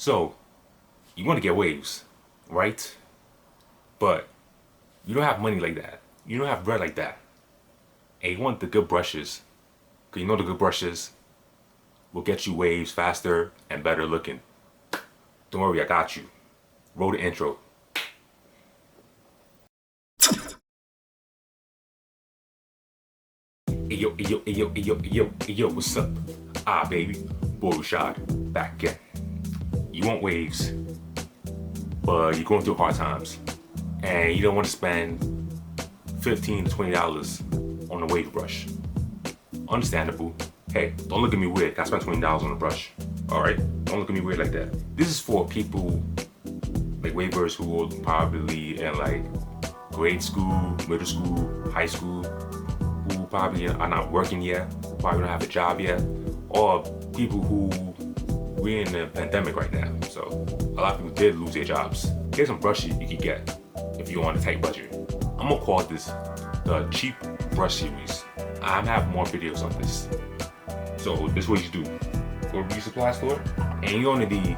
So, you want to get waves, right? But you don't have money like that. You don't have bread like that. And you want the good brushes. Because you know the good brushes will get you waves faster and better looking. Don't worry, I got you. Roll the intro. Hey yo, hey yo, hey yo, hey yo, hey yo, hey yo, what's up? Baby, boy shot, back again. You want waves, but you're going through hard times. And you don't want to spend $15 to $20 on a wave brush. Understandable. Hey, don't look at me weird. I spent $20 on a brush. Alright? Don't look at me weird like that. This is for people like wavers who are probably in like grade school, middle school, high school, who probably are not working yet, who probably don't have a job yet, or people who we're in a pandemic right now. So a lot of people did lose their jobs. Here's some brushes you can get if you're on a tight budget. I'm gonna call this the cheap brush series. I have more videos on this. So this is what you do. Go to a beauty supply store and you only need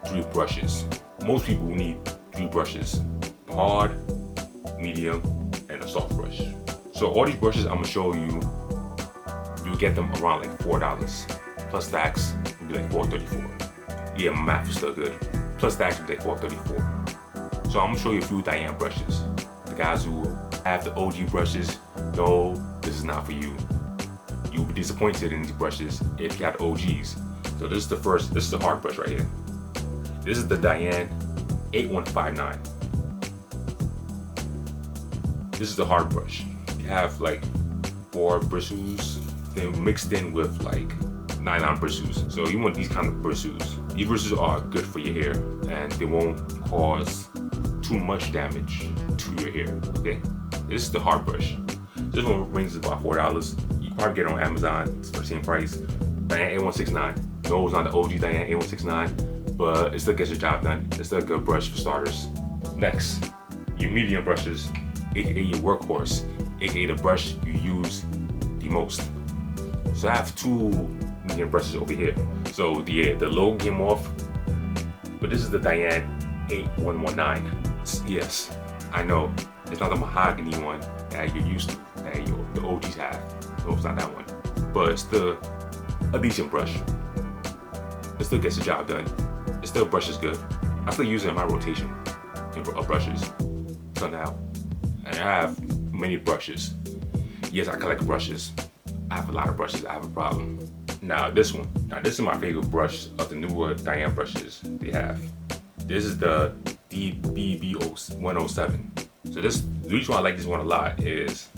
3 brushes. Most people need 3 brushes. Hard, medium, and a soft brush. So all these brushes I'm gonna show you, you'll get them around like $4. Plus tax will be like $4.34. Yeah, my math is still good. Plus tax will be like $4.34. So I'm gonna show you a few Diane brushes. The guys who have the OG brushes, no, this is not for you. You'll be disappointed in these brushes if you got OGs. So this is the hard brush right here. This is the Diane 8159. This is the hard brush. You have like 4 bristles, then mixed in with like nylon bristles. So you want these kind of bristles. These bristles are good for your hair and they won't cause too much damage to your hair, okay? This is the hard brush. This one ranges about $4. You can probably get it on Amazon, it's for the same price. Diane 8169. No, it's not the OG Diane 8169, but it still gets your job done. It's still a good brush for starters. Next, your medium brushes, aka your workhorse, aka the brush you use the most. So I have 2 medium brushes over here. So the logo came off, but this is the Diane 8119. Yes, I know, it's not the mahogany one that you're used to, that the OGs have. No, it's not that one. But it's still a decent brush. It still gets the job done. It still brushes good. I still use it in my rotation of brushes. So now, and I have many brushes. Yes, I collect brushes. I have a lot of brushes. I have a problem. Now this one. Now this is my favorite brush of the newer Diane brushes they have. This is the DBB107. So the reason why I like this one a lot is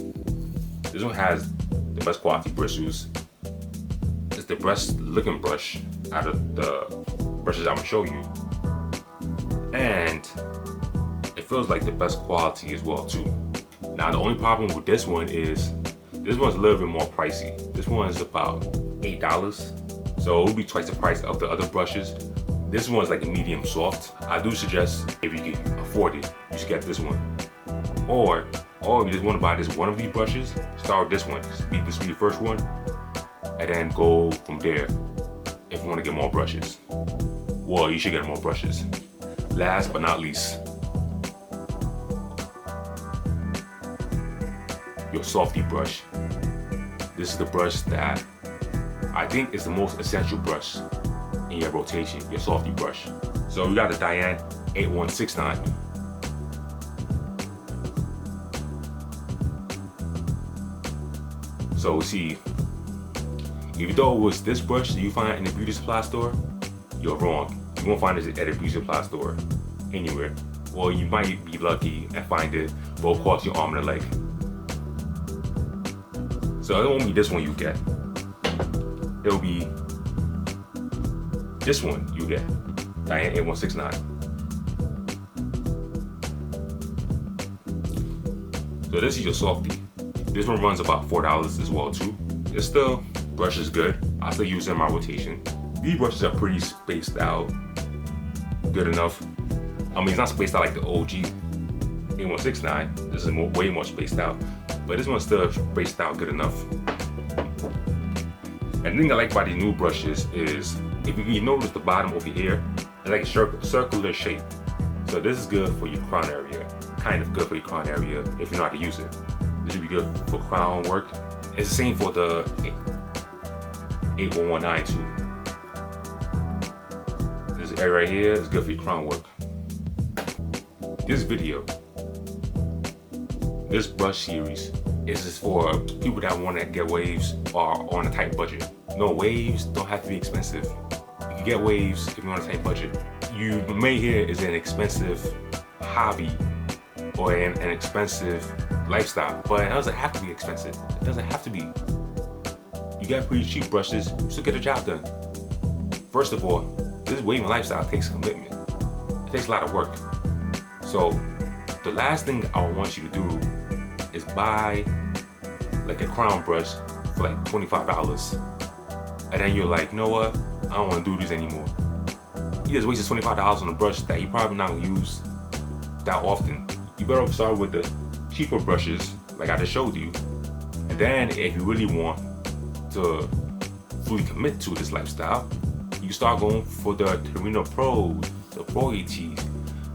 this one has the best quality bristles. It's the best looking brush out of the brushes I'm gonna show you. And it feels like the best quality as well too. Now the only problem with this one is this one's a little bit more pricey. This one is about $8. So it will be twice the price of the other brushes. This one's like a medium soft. I do suggest if you can afford it, you should get this one. Or if you just want to buy this one of these brushes, start with this one. This will be the first one, and then go from there if you want to get more brushes. Well, you should get more brushes. Last but not least, your softy brush. This is the brush that I think is the most essential brush in your rotation, your softy brush. So we got the Diane 8169. So see, if you thought it was this brush that you find in the beauty supply store, you're wrong. You won't find this at a beauty supply store anywhere. Or you might be lucky and find it, but it costs your arm and a leg. So it won't be this one you get. It'll be this one you get, Diane 8169. So this is your softy. This one runs about $4 as well too. It's still, brush is good. I still use it in my rotation. These brushes are pretty spaced out, good enough. I mean, it's not spaced out like the OG 8169. This is way more spaced out, but this one's still spaced out good enough. And the thing I like about these new brushes is, if you notice the bottom over here, It's like a circular shape. So this is good for your crown area. Kind of good for your crown area if you know how to use it. This would be good for crown work. It's the same for the 8119 too. This area right here is good for your crown work. This video, this brush series, is just for people that want to get waves or on a tight budget. No, waves don't have to be expensive. You can get waves if you're on a tight budget. You may hear it's an expensive hobby or an expensive lifestyle, but it doesn't have to be expensive. It doesn't have to be. You got pretty cheap brushes, you still get the job done. First of all, this waving lifestyle takes commitment. It takes a lot of work. So the last thing I want you to do is buy like a crown brush for like $25. And then you're like, you know what? I don't want to do this anymore. You just wasted $25 on a brush that you probably not gonna use that often. You better start with the cheaper brushes, like I just showed you. And then if you really want to fully commit to this lifestyle, you start going for the Torino Pros, the Pro ETs,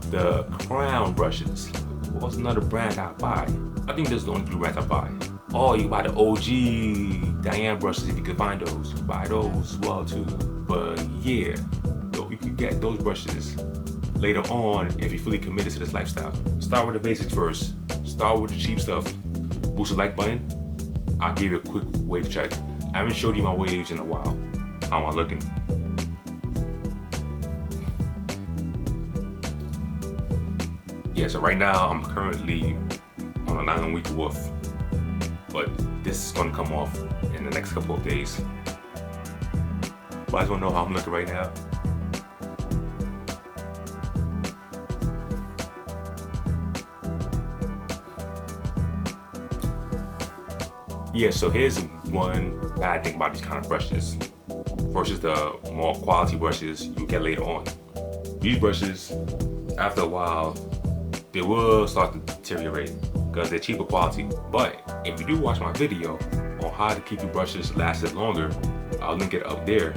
the crown brushes. What's another brand I buy? I think that's the only two brands I buy. Oh, you buy the OG Diane Brushes if you can find those. You buy those as well too. But yeah, you can get those brushes later on if you're fully committed to this lifestyle. Start with the basics first. Start with the cheap stuff. Boost the like button. I'll give you a quick wave check. I haven't showed you my waves in a while. How am I looking? Yeah, so right now I'm currently on a 9-week woof, but this is gonna come off in the next couple of days. But I just wanna know how I'm looking right now. Yeah, so here's one bad thing about these kind of brushes versus the more quality brushes you get later on. These brushes, after a while, they will start to deteriorate because they're cheaper quality. But if you do watch my video on how to keep your brushes lasting longer, I'll link it up there.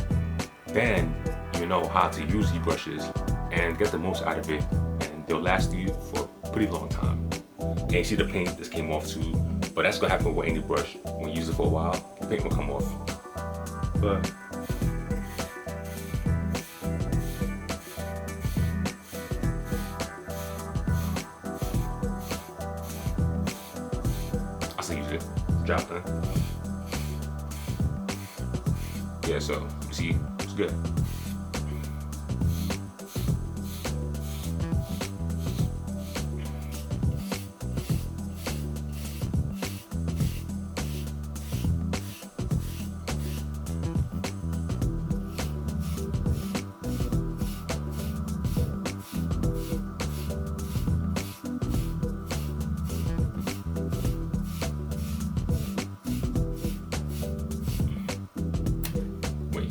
Then you know how to use these brushes and get the most out of it, and they'll last you for a pretty long time. And you see the paint just came off too, but that's gonna happen with any brush. When you use it for a while, the paint will come off. But I still use it. Job done. Yeah, so you see, it's good.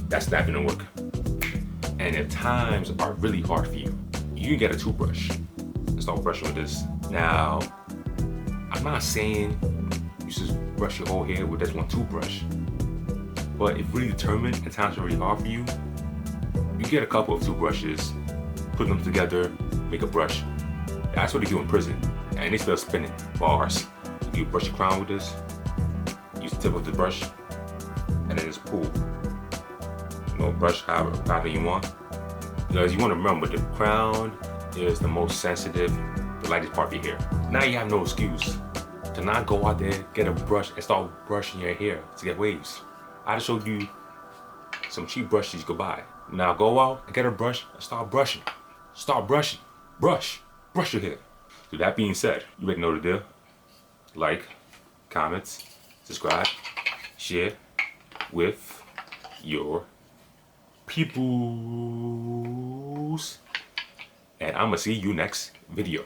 That's not gonna work. And if times are really hard for you, you can get a toothbrush and start brushing with this. Now, I'm not saying you should brush your whole hair with this one toothbrush, but if really determined and times are really hard for you, you get a couple of toothbrushes, put them together, make a brush. That's what they do in prison, and they still spinning bars. You brush your crown with this, use the tip of the brush, and then just pull. Brush however you want, because you want to remember the crown is the most sensitive, the lightest part of your hair. Now you have no excuse to not go out there, get a brush and start brushing your hair to get waves. I just showed you some cheap brushes you could buy. Now go out and get a brush and start brushing. Start brushing. Brush your hair. So that being said, you better know the deal. Like, comments, subscribe, share with your peoples, and I'm gonna see you next video.